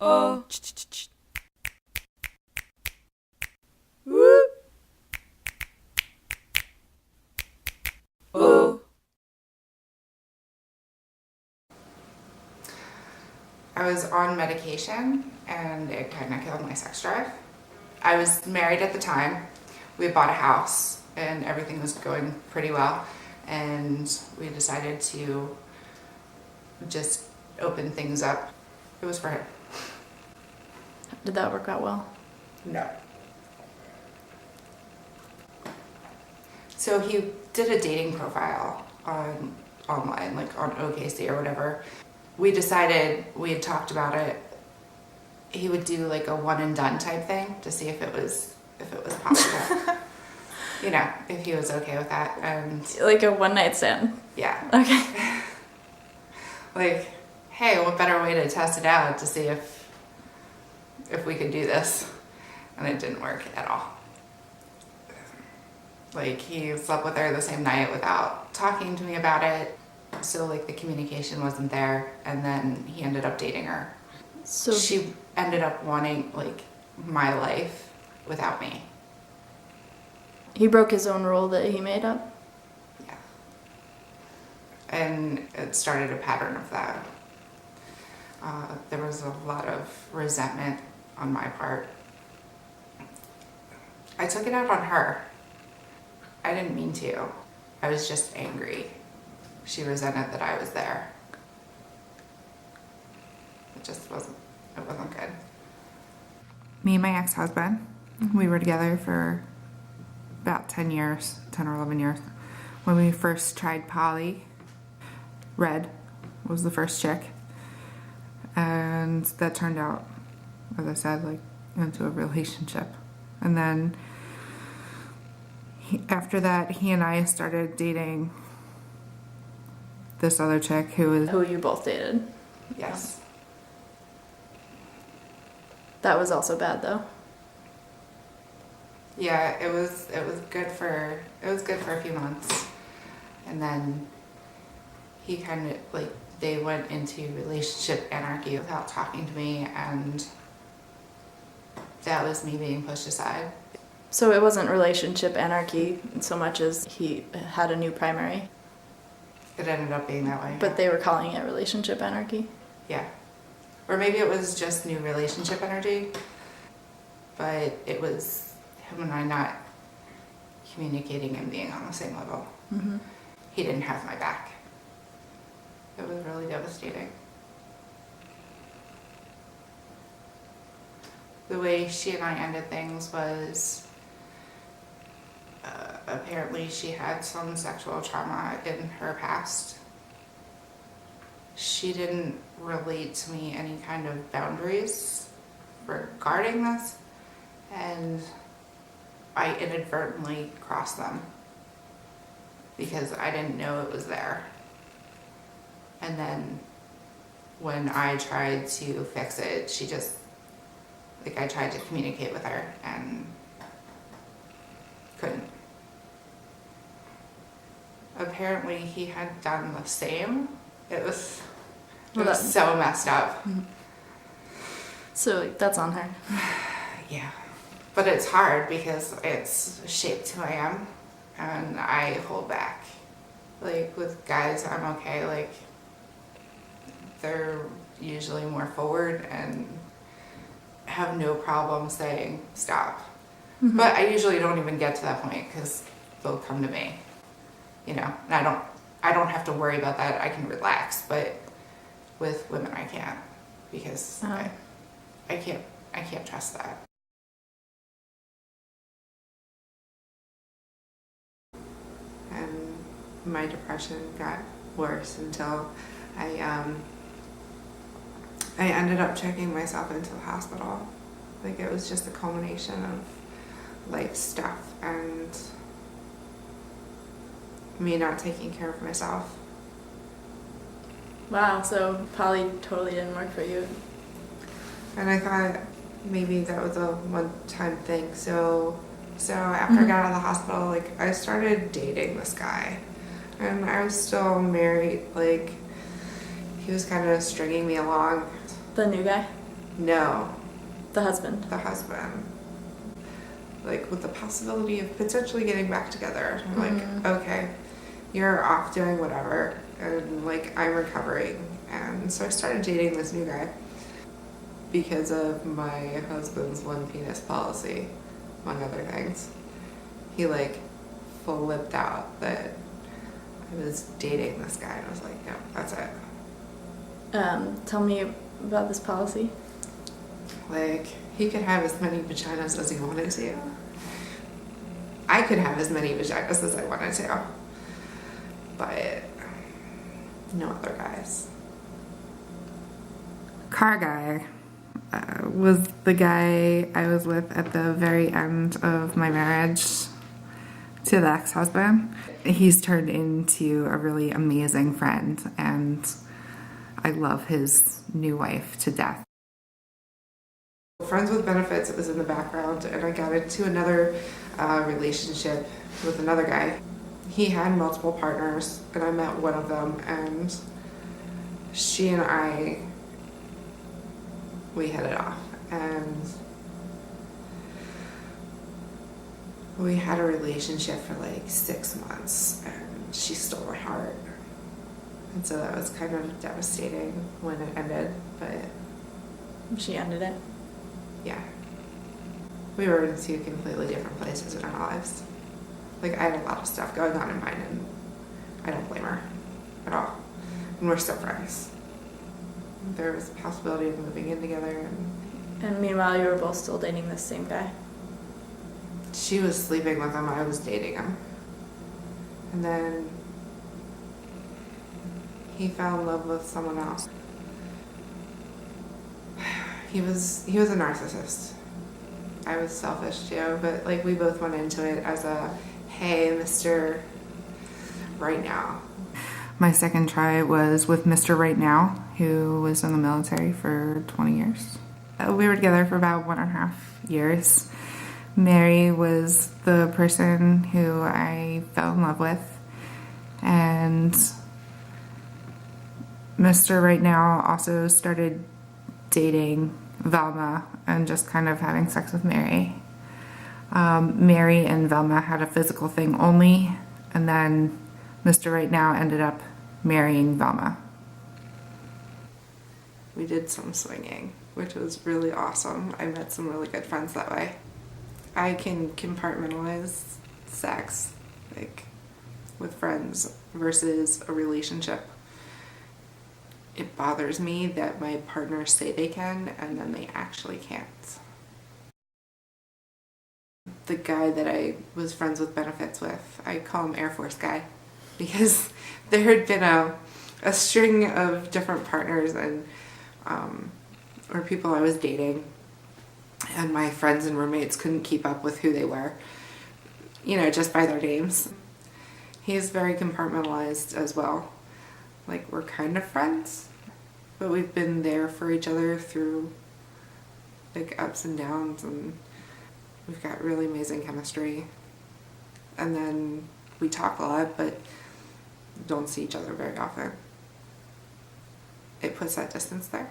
Oh. Oh. I was on medication and it kind of killed my sex drive. I was married at the time. We had bought a house and everything was going pretty well. And we decided to just open things up. It was for him. Did that work out well? No. So he did a dating profile online, like on OKC or whatever. We decided, we had talked about it, he would do like a one and done type thing to see if it was possible. You know, if he was okay with that. And Like a one night stand? yeah. Okay. Like, hey, what better way to test it out to see if we could do this? And it didn't work at all. Like, he slept with her the same night without talking to me about it. So like the communication wasn't there, and then he ended up dating her. So She ended up wanting like my life without me. he broke his own rule that he made up? Yeah. And it started a pattern of that. There was a lot of resentment on my part. I took it out on her. I didn't mean to. I was just angry. She resented that I was there. It wasn't good. Me and my ex-husband, we were together for about 10 years, 10 or 11 years. When we first tried poly, Red was the first chick. And that turned out, as I said, like into a relationship. And then after that, he and I started dating this other chick Who you both dated? Yes. That was also bad though. Yeah, it was good for a few months. And then he kind of like, they went into relationship anarchy without talking to me, and that was me being pushed aside. So it wasn't relationship anarchy so much as he had a new primary, It ended up being that way. but they were calling it relationship anarchy? Yeah. Or maybe it was just new relationship energy, but it was him and I not communicating and being on the same level. Mm-hmm. He didn't have my back. It was really devastating. The way she and I ended things was apparently she had some sexual trauma in her past. She didn't relate to me any kind of boundaries regarding this, and I inadvertently crossed them because I didn't know it was there. And then when I tried to fix it, she just, like, I tried to communicate with her and couldn't. Apparently he had done the same. It was so messed up. So that's on her. Yeah. But it's hard because it's shaped who I am, and I hold back. Like with guys, I'm okay. Like they're usually more forward and have no problem saying stop. Mm-hmm. But I usually don't even get to that point because they'll come to me, you know, and I don't have to worry about that. I can relax, but with women I can't, because I can't trust that. And my depression got worse until I ended up checking myself into the hospital. Like it was just a culmination of life stuff and me not taking care of myself. Wow, so poly totally didn't work for you. And I thought maybe that was a one-time thing. So after I got out of the hospital, like I started dating this guy, and I was still married. Like He was kind of stringing me along. The new guy? No, The husband? the husband. Like, with the possibility of potentially getting back together. I'm like, okay, you're off doing whatever, and like, I'm recovering. And so I started dating this new guy because of my husband's one penis policy, among other things. He like flipped out that I was dating this guy, and I was like, no, that's it. Tell me about this policy. Like, he could have as many vaginas as he wanted to. I could have as many vaginas as I wanted to. But no other guys. Car guy was the guy I was with at the very end of my marriage to the ex-husband. He's turned into a really amazing friend, and I love his new wife to death. Friends with Benefits was in the background, and I got into another relationship with another guy. He had multiple partners, and I met one of them, and she and I, we hit it off, and we had a relationship for like 6 months, and she stole my heart. And so that was kind of devastating when it ended, but She ended it. yeah. We were in two completely different places in our lives. Like, I had a lot of stuff going on in mine, and I don't blame her at all. And we're still friends. There was a possibility of moving in together, And meanwhile, you were both still dating this same guy. she was sleeping with him, I was dating him. And then he fell in love with someone else. He was a narcissist. I was selfish too, but like, we both went into it as a, hey, Mr. Right Now. My second try was with Mr. Right Now, who was in the military for 20 years. We were together for about 1.5 years. Mary was the person who I fell in love with, and Mr. Right Now also started dating Velma and just kind of having sex with Mary. Mary and Velma had a physical thing only, and then Mr. Right Now ended up marrying Velma. We did some swinging, which was really awesome. I met some really good friends that way. I can compartmentalize sex, like, with friends versus a relationship. It bothers me that my partners say they can and then they actually can't. The guy that I was friends with benefits with, I call him Air Force guy, because there had been a string of different partners and or people I was dating, and my friends and roommates couldn't keep up with who they were, you know, just by their names. He's very compartmentalized as well. Like, we're kind of friends, but we've been there for each other through like ups and downs, and we've got really amazing chemistry. And then we talk a lot, but don't see each other very often. It puts that distance there.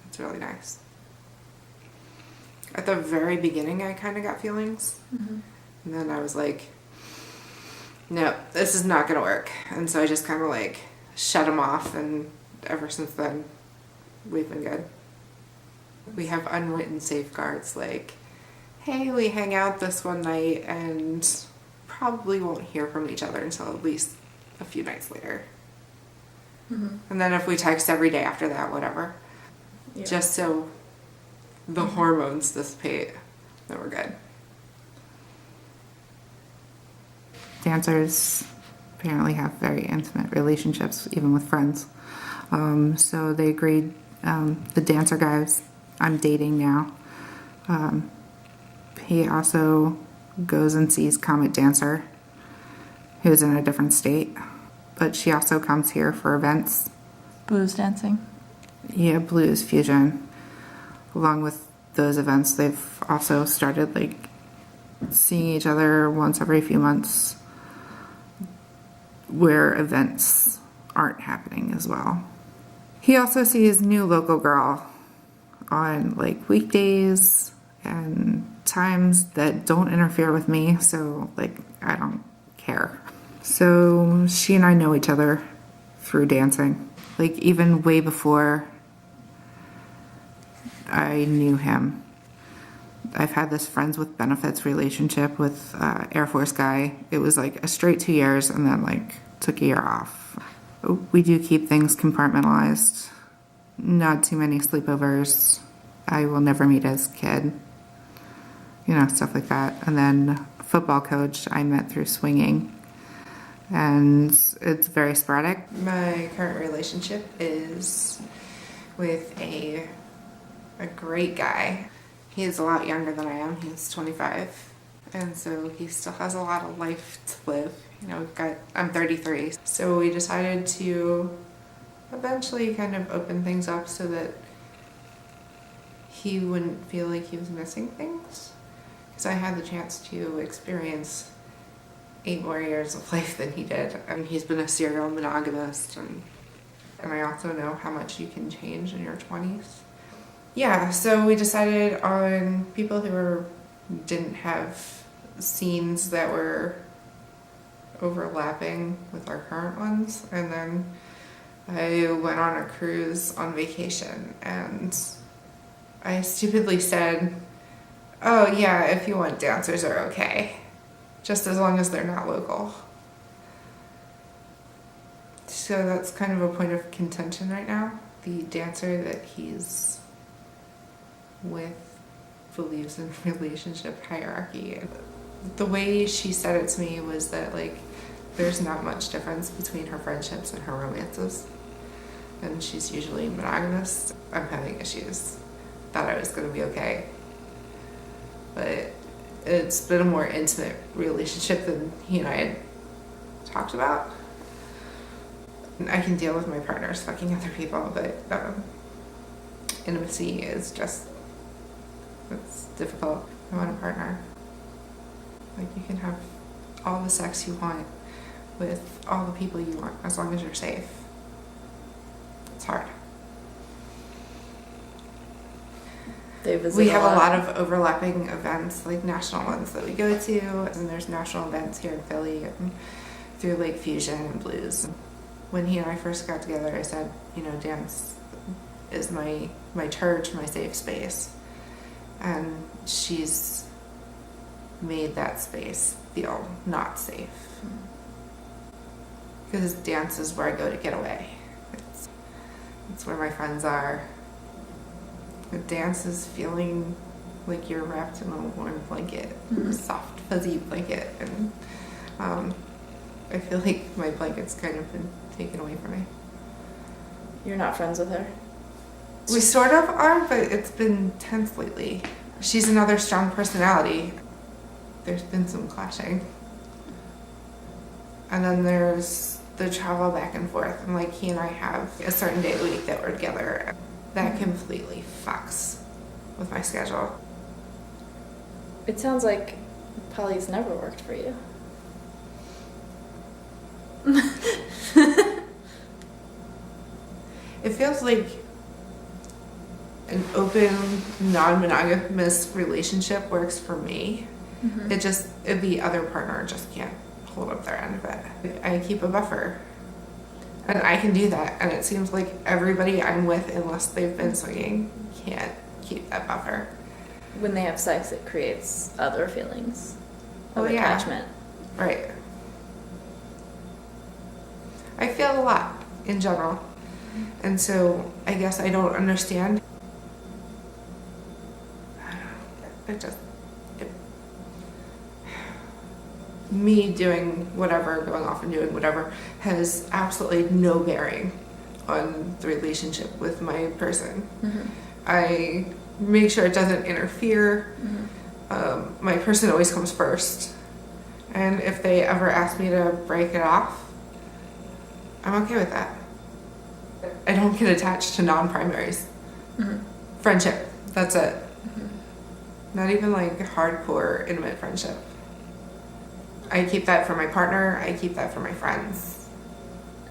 It's really nice. At the very beginning, I kind of got feelings. And then I was like, no, this is not going to work. And so I just kind of like shut him off, and ever since then, we've been good. We have unwritten safeguards, like, hey, we hang out this one night and probably won't hear from each other until at least a few nights later. And then if we text every day after that, whatever. Yeah. Just so the hormones dissipate, then we're good. Dancers apparently have very intimate relationships, even with friends. So they agreed, the dancer guys I'm dating now, he also goes and sees Comet Dancer, who's in a different state, but she also comes here for events. Blues dancing. Yeah, blues fusion. Along with those events, they've also started like seeing each other once every few months, where events aren't happening as well. He also sees new local girl on like weekdays and times that don't interfere with me, so like I don't care. So she and I know each other through dancing, like even way before I knew him. I've had this friends with benefits relationship with Air Force guy. It was like a straight 2 years and then like took a year off. We do keep things compartmentalized. Not too many sleepovers. I will never meet his kid. You know, stuff like that. And then football coach I met through swinging. And it's very sporadic. My current relationship is with a great guy. He is a lot younger than I am. He's 25. And so he still has a lot of life to live. You know, I'm 33. So we decided to eventually kind of open things up so that he wouldn't feel like he was missing things. Because I had the chance to experience 8 more years of life than he did. I mean, he's been a serial monogamist, and I also know how much you can change in your 20s. Yeah, so we decided on people who didn't have scenes that were overlapping with our current ones, and then I went on a cruise on vacation, and I stupidly said, oh yeah, if you want, dancers are okay, just as long as they're not local. So that's kind of a point of contention right now. The dancer that he's with believes in relationship hierarchy. The way she said it to me was that like there's not much difference between her friendships and her romances, and she's usually monogamous. I'm having issues. Thought I was going to be okay, but it's been a more intimate relationship than he and I had talked about. I can deal with my partners fucking other people, but intimacy is just, it's difficult. I want a partner. Like, you can have all the sex you want with all the people you want as long as you're safe. It's hard. We have a lot of overlapping events, like national ones that we go to, and there's national events here in Philly and through Lake Fusion and Blues. When he and I first got together, I said, you know, dance is my church, my safe space. And she's made that space feel not safe. Because dance is where I go to get away. It's where my friends are. The dance is feeling like you're wrapped in a warm blanket, a soft, fuzzy blanket. And I feel like my blanket's kind of been taken away from me. You're not friends with her? We sort of are, but it's been tense lately. She's another strong personality. There's been some clashing. And then there's the travel back and forth. And like, he and I have a certain day of the week that we're together. That completely fucks with my schedule. It sounds like poly's never worked for you. It feels like an open, non-monogamous relationship works for me. Mm-hmm. The other partner just can't hold up their end of it. I keep a buffer. And I can do that. And it seems like everybody I'm with, unless they've been swinging, can't keep that buffer. When they have sex, it creates other feelings of yeah. attachment. Right. I feel a lot in general. And so I guess I don't understand. Me doing whatever, going off and doing whatever, has absolutely no bearing on the relationship with my person. Mm-hmm. I make sure it doesn't interfere. Mm-hmm. My person always comes first. And if they ever ask me to break it off, I'm okay with that. I don't get attached to non-primaries. Mm-hmm. Friendship, that's it. Mm-hmm. Not even like hardcore intimate friendship. I keep that for my partner, I keep that for my friends.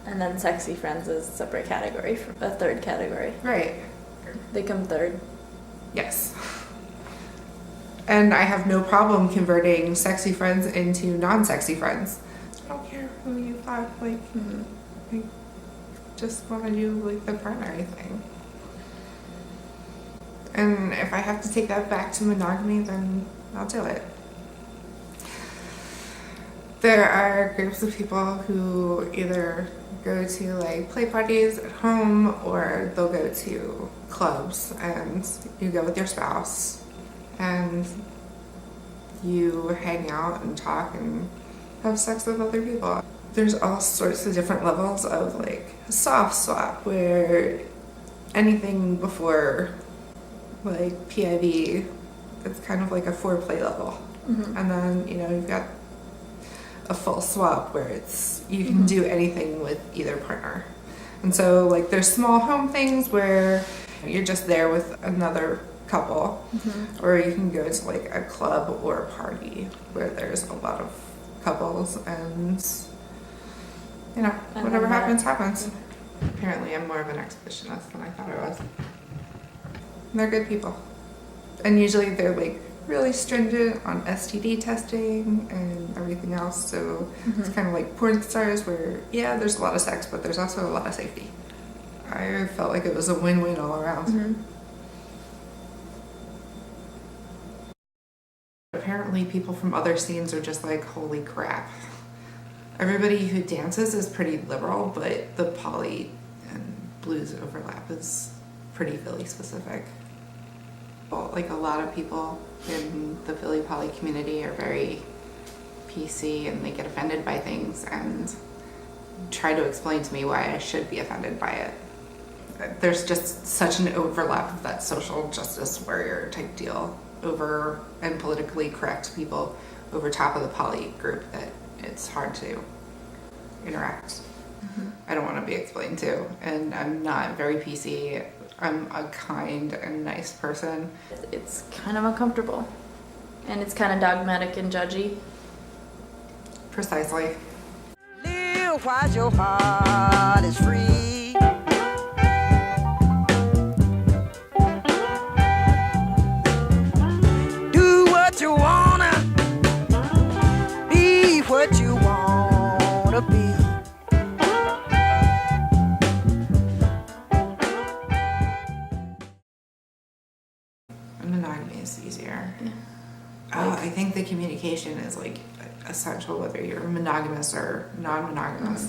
And then sexy friends is a separate category, a third category. Right. They come third. Yes. And I have no problem converting sexy friends into non-sexy friends. I don't care who you thought, like, I just want to do, like, the primary thing. And if I have to take that back to monogamy, then I'll do it. There are groups of people who either go to like play parties at home or they'll go to clubs and you go with your spouse and you hang out and talk and have sex with other people. There's all sorts of different levels of like soft swap where anything before like PIV, it's kind of like a foreplay level. And then, you know, you've got a full swap where it's you can do anything with either partner. And so like there's small home things where you're just there with another couple, or you can go to like a club or a party where there's a lot of couples and you know, And whatever then happens happens. Apparently I'm more of an exhibitionist than I thought I was. And they're good people. And usually they're like really stringent on STD testing and everything else. So it's kind of like porn stars where, yeah, there's a lot of sex, but there's also a lot of safety. I felt like it was a win-win all around. Apparently people from other scenes are just like, holy crap. Everybody who dances is pretty liberal, but the poly and blues overlap is pretty Philly specific. Like a lot of people in the Philly poly community are very PC and they get offended by things and try to explain to me why I should be offended by it. There's just such an overlap of that social justice warrior type deal over and politically correct people over top of the poly group that it's hard to interact. I don't want to be explained to, and I'm not very PC. I'm a kind and nice person. It's kind of uncomfortable. And it's kind of dogmatic and judgy. Precisely. Live while your heart is free. Do what you wanna. Be what you wanna be. Monogamy is easier. Yeah. I think the communication is like essential whether you're monogamous or non-monogamous.